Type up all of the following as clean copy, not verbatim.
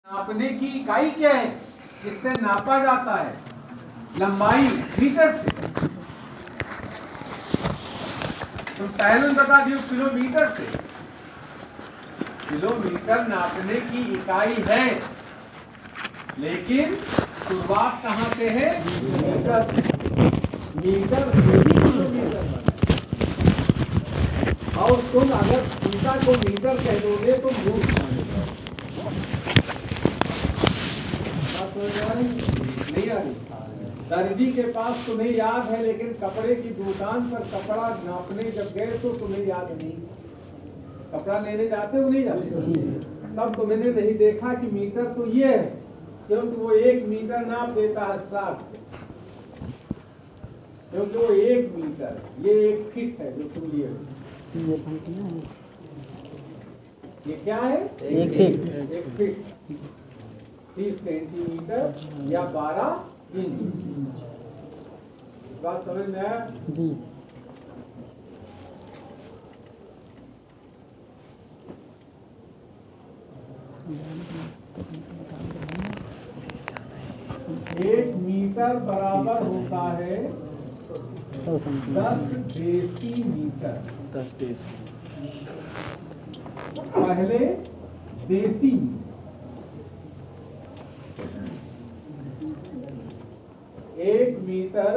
नापने की इकाई क्या है जिससे नापा जाता है? लंबाई मीटर से। तुम पहले बता दियो किलोमीटर से। किलोमीटर नापने की इकाई है, लेकिन शुरुआत कहाँ से है? मीटर से। मीटर से ही किलोमीटर बना। और तुम अगर फीता को मीटर कह दोगे तो मूर्ख मानेगा। नहीं आ रही? दर्जी के पास तुम्हें याद है, लेकिन कपड़े की दुकान पर कपड़ा नापने जब गए तो तुम्हें याद नहीं। कपड़ा लेने जाते हो नहीं जाते? तब तुमने नहीं देखा कि मीटर तो ये है, क्योंकि वो 1 मीटर नाप देता है 60 से, क्योंकि वो 1 मीटर, ये 1 फीट है जो तुम लिए। ये क्या है? 1 फीट। 1 फीट 30 सेंटीमीटर या 12 इंच। बात समझ में आया? जी। एक मीटर बराबर होता है 10 डेसीमीटर। 10 डेसी। पहले देसी, 1 मीटर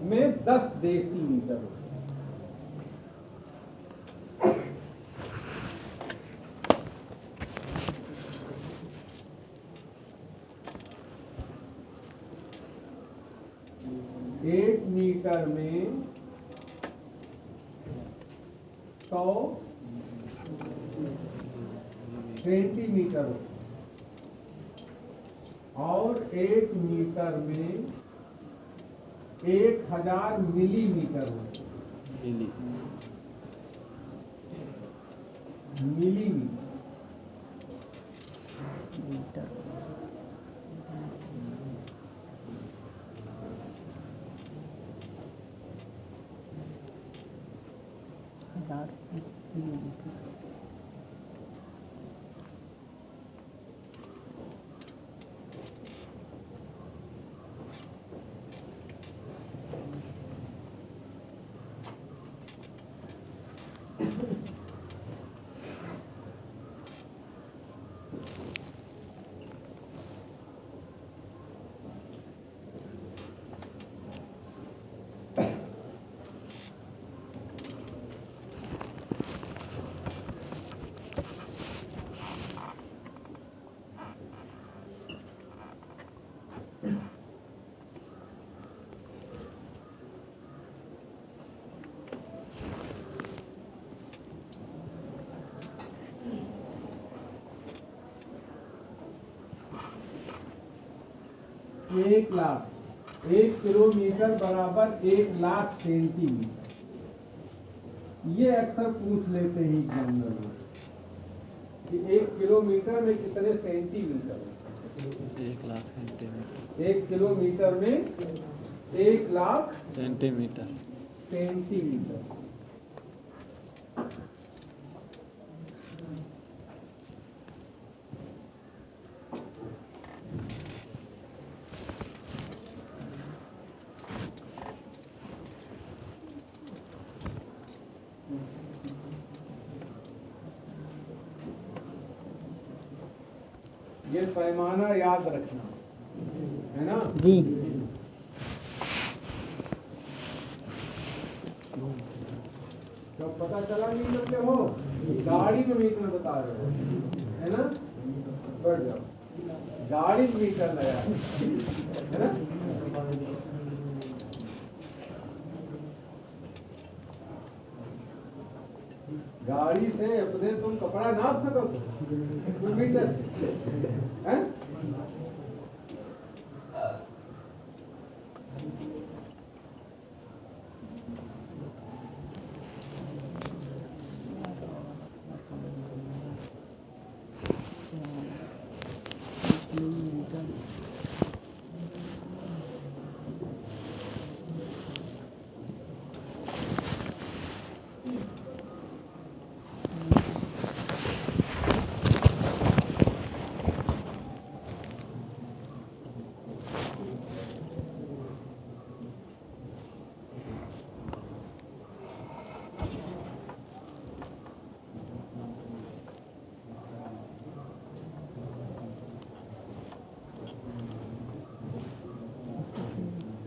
में 10 डेसीमीटर। एक मीटर में 100 सेंटीमीटर और 1 मीटर में 1000 मिलीमीटर मिलीमीटर। एक लाख 1 किलोमीटर बराबर 1 लाख सेंटीमीटर। ये अक्सर पूछ लेते हैं एग्जामिनर में कि 1 किलोमीटर में कितने सेंटीमीटर? 1 लाख सेंटीमीटर। 1 किलोमीटर में 1 लाख सेंटीमीटर। ये पैमाना याद रखना है ना जी। तो पता चला नहीं करते हो, गाड़ी में मीटर बता रहे हो, है ना? बढ़ जाओ, गाड़ी में मीटर लगा है ना? गाड़ी से अपने तुम कपड़ा नाप सको मीटर है?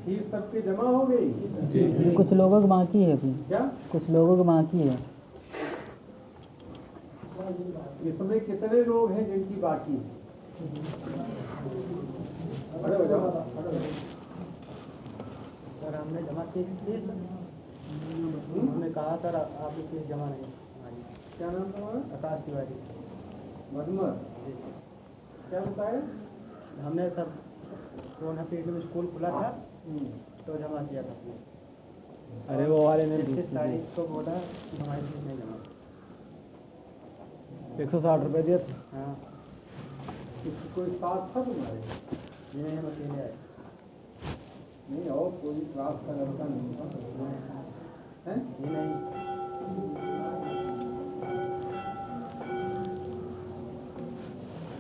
फीस सबकी जमा हो गई? कुछ लोगों की बाकी है अभी। क्या कुछ लोगों की बाकी है। इसमें कितने लोग हैं जिनकी बाकी है? खड़े हो जाओ। सर हमने जमा की थी, उन्होंने कहा सर आपकी फीस जमा नहीं हमारी। क्या नाम तुम्हारा? आकाश तिवारी। मधुमर, क्या बताया? हमने सर कोरोना पीरियड में स्कूल खुला था तो जमा किया था। अरे वो वाले ने 31 तारीख को बोला कि हमारी फीस नहीं जमा। 160 रुपये दिया था। हाँ किसी कोई साथ था तुम्हारे? ये नहीं, हम अकेले आए। नहीं, और कोई क्लास का लड़का नहीं था हैं? ये नहीं।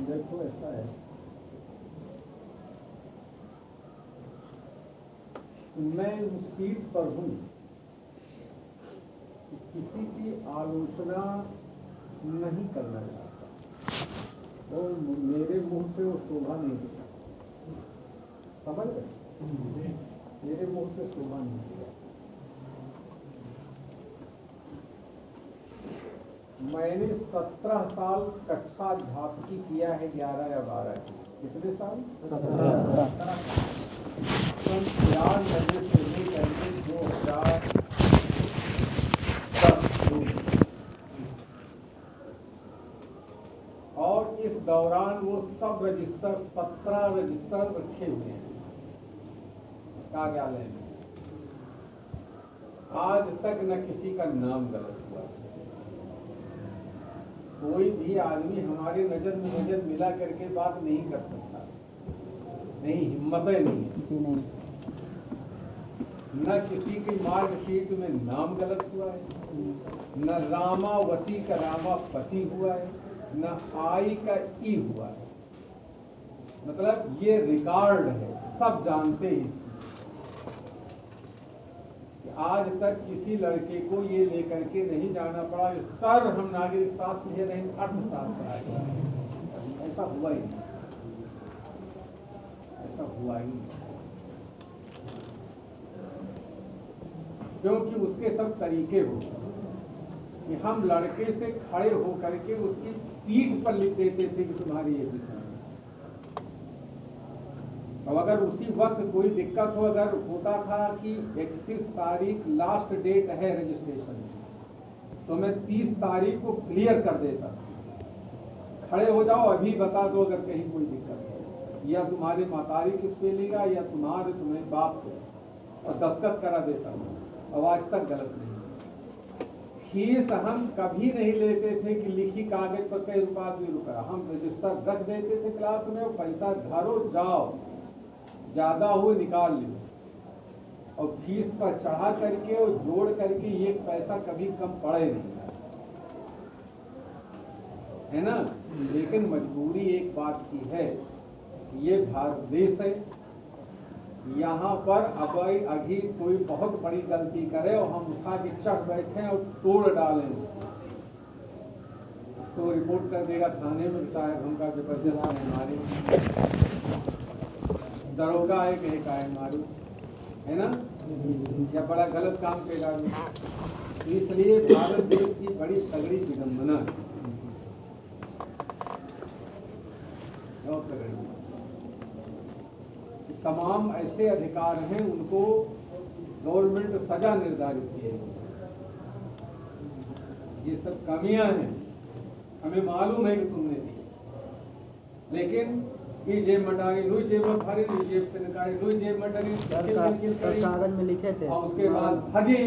देखो ऐसा है, मैं उस सीट पर हूँ कि किसी की आलोचना नहीं करना चाहता, तो मेरे मुंह से वो शोभा नहीं दिखा। समझ गए? मेरे मुंह से शोभा नहीं दिखा। मैंने 17 साल कक्षा झापकी किया है, 11 या 12 की। कितने साल? 17। सन 93 से लेकर 2010 और इस दौरान वो सब रजिस्टर 17 रजिस्टर रखे हुए हैं कार्यालय में। आज तक न किसी का नाम गलत हुआ। कोई भी आदमी हमारे नजर में नजर मिला करके बात नहीं कर सकता, नहीं, हिम्मत ही नहीं है। जी नहीं। न किसी की मार्कशीट में नाम गलत हुआ है, न रामावती का रामापति हुआ है, न आई का ई हुआ है। मतलब ये रिकॉर्ड है, सब जानते हैं इसको। आज तक किसी लड़के को ये लेकर के नहीं जाना पड़ा कि सर हम नागरिक शास्त्र ये नहीं अर्थशास्त्र आएगा। ऐसा हुआ ही नहीं, ऐसा हुआ ही नहीं, क्योंकि उसके सब तरीके होते कि हम लड़के से खड़े होकर के उसकी पीठ पर लिख देते थे कि तुम्हारी ये विषय। अब अगर उसी वक्त कोई दिक्कत हो, अगर होता था कि 31 तारीख लास्ट डेट है रजिस्ट्रेशन, तो मैं 30 तारीख को क्लियर कर देता। खड़े हो जाओ, अभी बता दो अगर कहीं कोई दिक्कत है, या तुम्हारे मातारी किस पे लेगा या तुम्हारे बाप पे, और दस्तखत करा देता हूँ। अब आज तक गलत नहीं। फीस हम कभी नहीं लेते थे कि लिखी कागज पर कई रुपया 2 रुपया, हम रजिस्टर रख देते थे क्लास में, और पैसा घरों जाओ, ज्यादा हो निकाल लो, और फीस पर चढ़ा करके और जोड़ करके एक पैसा कभी कम पड़े नहीं, है ना। लेकिन मजबूरी एक बात की है, ये भारत देश है, यहाँ पर अभी कोई बहुत बड़ी गलती करे और हम उठा के चढ़ बैठे और तोड़ डालें, तो रिपोर्ट कर देगा थाने में, साहब हमका जबरदस्त है मारे, दरोगा है कहीं का है मारू, है ना, या बड़ा गलत काम के डालू। तो इसलिए भारत देश की बड़ी तगड़ी विडंबना है, बहुत तगड़ी। तमाम ऐसे अधिकार हैं, उनको गवर्नमेंट सजा निर्धारित की है। ये सब कमियां हैं, हमें मालूम है कि तुमने दी, लेकिन ये जेब में डाली, लुई जेब में भरी, लुई जेब से निकाली, लुई जेब में डाली, कागज में लिखे थे, और उसके बाद भगे,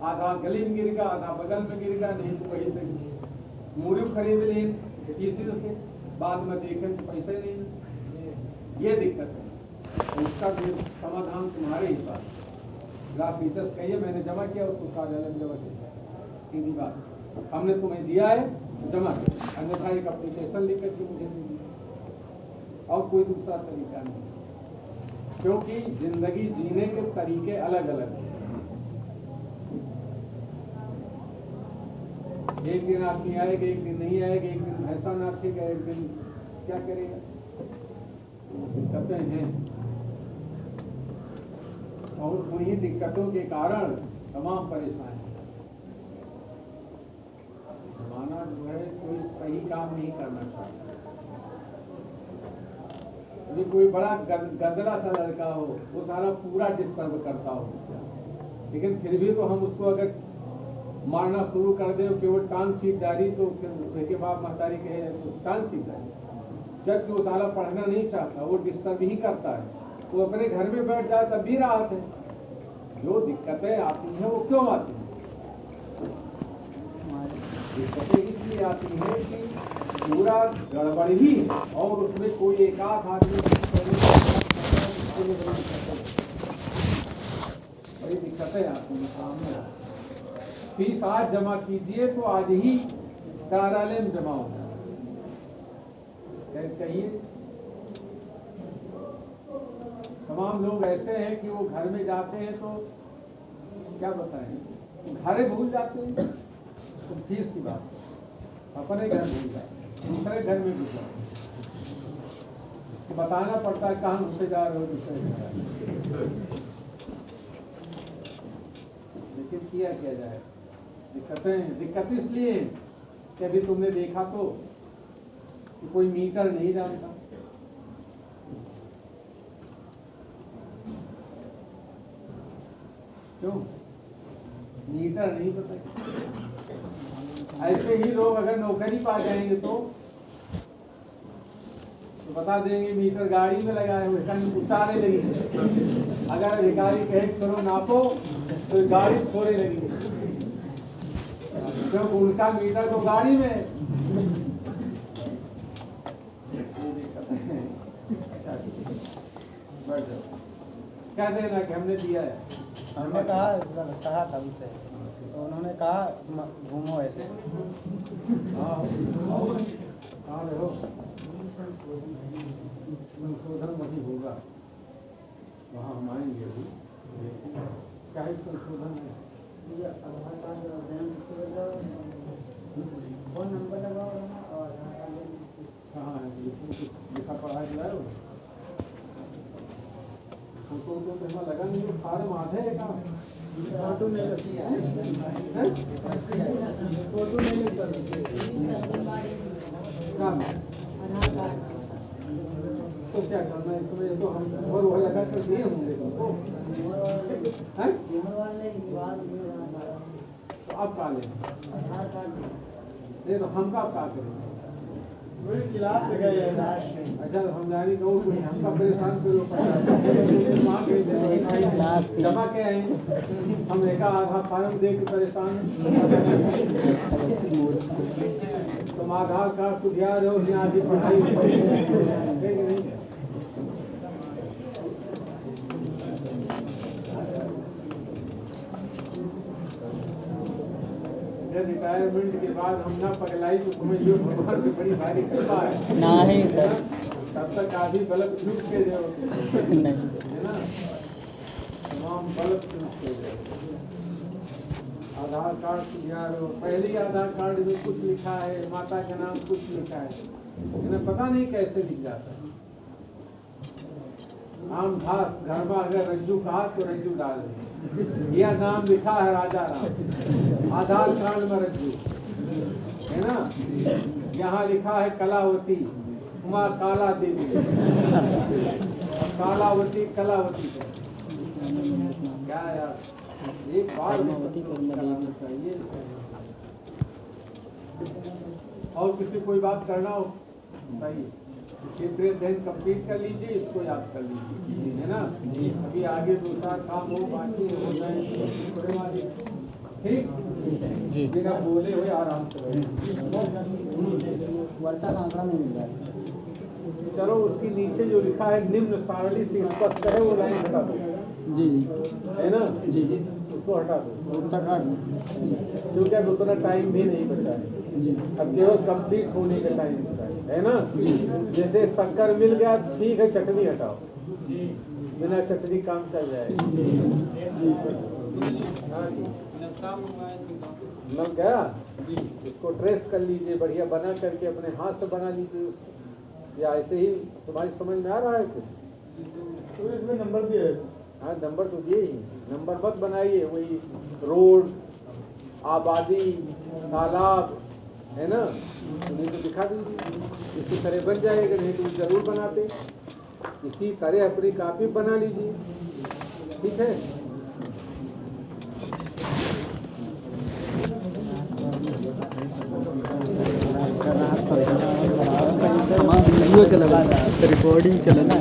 आधा गली में गिर गया, आधा बगल में गिर गया, नहीं तो वहीं से मूरी खरीद ली किसी से, बाद में देखें तो पैसे नहीं। ये दिक्कत है, उसका समाधान तुम्हारे ही पास। ग्राफ टीचर्स कहिए मैंने जमा किया, उसको कार्यालय में जमा किया, सीधी बात। हमने तुम्हें दिया है तो जमा करो, अन्यथा एक एप्लीकेशन लिख करके मुझे दे दीजिए, और कोई दूसरा तरीका नहीं, क्योंकि जिंदगी जीने के तरीके अलग अलग हैं। एक दिन आदमी आएगा, एक दिन नहीं आएगा, एक दिन भैंसा नाचेगा, एक दिन क्या करेगा, दिक्कतें हैं। और उन्हीं दिक्कतों के कारण तमाम परेशान हैं। जमाना जो है कोई सही काम नहीं करना चाहता। अभी कोई बड़ा गंदला सा लड़का हो, वो सारा पूरा डिस्टर्ब करता हो, लेकिन फिर भी तो हम उसको अगर मारना शुरू कर दे कि वो टांग छीट डाली, तो फिर के बाप महतारी कहे तो टांग छीट डाली। जबकि वो साला पढ़ना नहीं चाहता, वो डिस्टर्ब ही करता है, वो अपने घर में बैठ जाए तब भी राहत है। जो दिक्कतें आती हैं वो क्यों आती हैं? दिक्कतें इसलिए आती हैं कि पूरा गड़बड़ ही है और उसमें कोई एक आध आदमी बड़ी दिक्कतें आती हैं सामने। फीस आज जमा कीजिए तो आज ही कार्यालय में जमा हो जाए। कहिए, तमाम लोग ऐसे हैं कि वो घर में जाते हैं तो क्या बताएं, घरे भूल जाते हैं। तो फीस की बात, अपने घर भूल जाते, दूसरे घर में घुस जाते, तो बताना पड़ता है कहाँ घुसे जा रहे हो, दूसरे घर। लेकिन किया जाए, दिक्कत इसलिए कि अभी तुमने देखा तो कि कोई मीटर नहीं जानता। क्यों? मीटर नहीं पता। ऐसे ही लोग अगर नौकरी पा जाएंगे तो बता देंगे मीटर गाड़ी में लगाए हुए, कहीं उतारे लगेंगे। अगर अधिकारी कहे करो नापो तो गाड़ी छोड़े लगेंगे, क्योंकि उनका मीटर तो गाड़ी में है। क्या देना कि हमने दिया है, हमने कहा था उनसे, तो उन्होंने कहा घूमो ऐसे। हाँ रहो, संशोधन वही होगा, वहाँ हम आएंगे अभी। क्या है संशोधन है? आधार कार्ड, फोन नंबर लगाओ और कहाँ है लिखा पढ़ा दिया है? फोटो तो हमें लगा नहीं, फार्म आधे है का फोटो नहीं लगती है, फोटो नहीं लगता तो क्या करना है इसमें? तो हम और वो लगा कर दिए होंगे तुमको, तो अब का लें? नहीं तो हम का करेंगे? क्लास से गए। अच्छा हम जानी तो हमका परेशान करो, जमा के आए हम एक आधा फार्म दे के परेशान। तुम आधार कार्ड सुधिया रहे हो, यहाँ की पढ़ाई नहीं। रिटायरमेंट के बाद हम ना पगलाई तो तुम्हें जो भगवान की बड़ी भारी कृपा है। नहीं सर, तब तक आधी बल्ब छूट के जाओ, नहीं है ना, तमाम बल्ब छूट के जाओ। आधार कार्ड सुधिया रहे हो, पहले आधार कार्ड में कुछ लिखा है, माता का नाम कुछ लिखा है, इन्हें पता नहीं कैसे लिख जाता है। आम घास घर में अगर रज्जू कहा तो रज्जू डाल दें, यह नाम लिखा है राजा राम, आधार कार्ड में रज्जू है ना, यहाँ लिखा है कलावती कुमार काला देवी, कालावती कलावती। क्या यार, एक बार कराना चाहिए। और किसी कोई बात करना हो बताइए। क्षेत्रीय अध्ययन कंप्लीट कर लीजिए, इसको याद कर लीजिए, है ना। अभी आगे दूसरा काम हो बाकी हो जाए, ठीक जी, बिना बोले हुए आराम से वर्षा का आंकड़ा नहीं मिल रहा है। चलो उसकी नीचे जो लिखा है निम्न सारणी से स्पष्ट है, वो लाइन हटा दो। जी है ना, जी उसको हटा दो, उत्तराखंड क्योंकि अब उतना टाइम भी नहीं बचा है, अब केवल कंप्लीट होने का टाइम बचा है ना। जैसे शक्कर मिल गया ठीक है, चटनी हटाओ, बिना चटनी काम चल जाएगा। हाँ जी, लग गया जी, इसको ट्रेस कर लीजिए, बढ़िया बना करके अपने हाथ से बना लीजिए उसको, या ऐसे ही तुम्हारी समझ में आ रहा है कुछ? तो इसमें नंबर भी है, हाँ नंबर तो दिए ही, नंबर मत बनाइए, वही रोड, आबादी, तालाब है ना, उन्हें तो दिखा दीजिए, इसी तरह बन जाएगा, नहीं तो जरूर बनाते, इसी तरह अपनी कॉपी बना लीजिए, ठीक है। वीडियो चला, रिकॉर्डिंग चले ना।